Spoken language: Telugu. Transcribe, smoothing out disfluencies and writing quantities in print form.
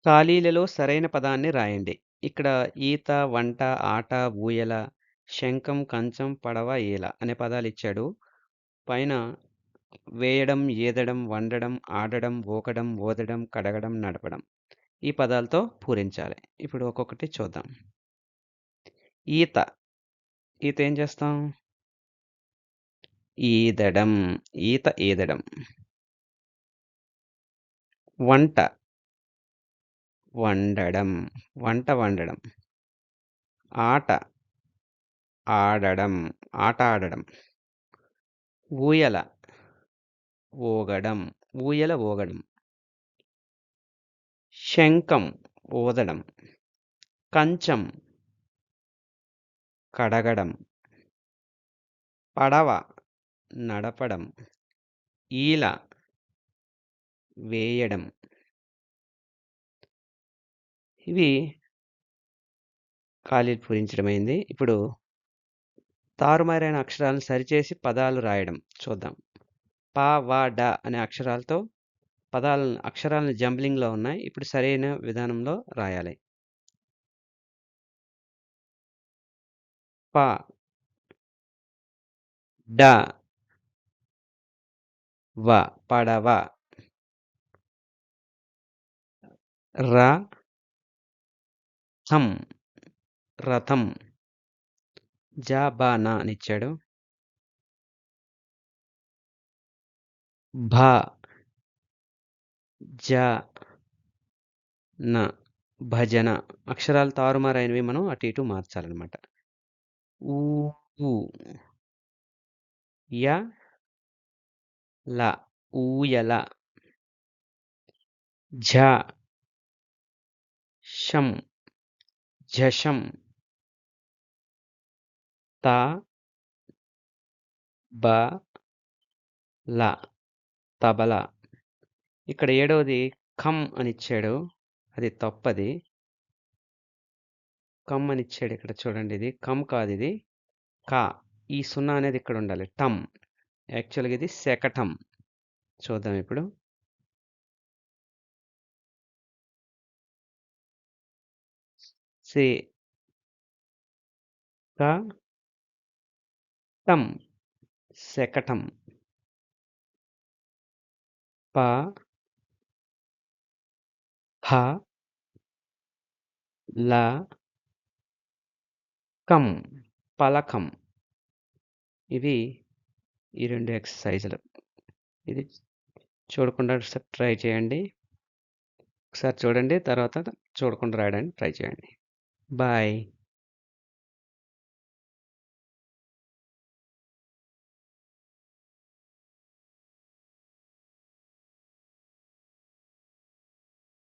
ఖాళీలలో సరైన పదాన్ని రాయండి. ఇక్కడ ఈత, వంట, ఆట, ఊయల, శంఖం, కంచం, పడవ, ఈల అనే పదాలిచ్చాడు. పైన వేయడం, ఈదడం, వండడం, ఆడడం, ఊకడం, ఊదడం, కడగడం, నడపడం. ఈ పదాలతో పూరించాలి. ఇప్పుడు ఒక్కొక్కటి చూద్దాం. ఈత. ఈత ఏం చేస్తాం? ఈదడం. ఈత ఈదడం. వంట. వండడం. వంట వండడం. ఆట. ఆడడం. ఆట ఆడడం. ఊయల. ఊగడం. ఊయల ఊగడం. శంఖం. ఊదడం. కంచం. కడగడం. పడవ. నడపడం. ఈల. వేయడం. ఇవి ఖాళీలు పూరించడమైంది. ఇప్పుడు తారుమారైన అక్షరాలను సరిచేసి పదాలు రాయడం చూద్దాం. ప, వ, డ అనే అక్షరాలను జంబ్లింగ్‌లో ఉన్నాయి. ఇప్పుడు సరైన విధానంలో రాయాలి. ప, డ, వ పడవ. రథం. రథం. జ, బ, న అనిచ్చాడు. భ, జ, న భజన. అక్షరాలు తారుమారైనవి మనం అటు ఇటు మార్చాలనమాట. ఊ, ఊ, య, ల ఊయల. ఝ, షం ఝషం. త, బ, ల తబల. ఇక్కడ ఏడవది ఖం అనిచ్చాడు. అది తప్పది. కమ్ అనిచ్చాడు ఇక్కడ చూడండి, ఇది కమ్ కాదిది. క. ఈ సున్నా అనేది ఇక్కడ ఉండాలి. టమ్. యాక్చువల్‌గా ఇది శకటం. చూద్దాం ఇప్పుడు. సే క టం శకటం. ప, హ, ల, కం పలకం. ఇవి ఈ 2 ఎక్సర్‌సైజులు. ఇది చూడకుండా ఒకసారి ట్రై చేయండి. ఒకసారి చూడండి. తర్వాత చూడకుండా రాయడానికి ట్రై చేయండి. బాయ్.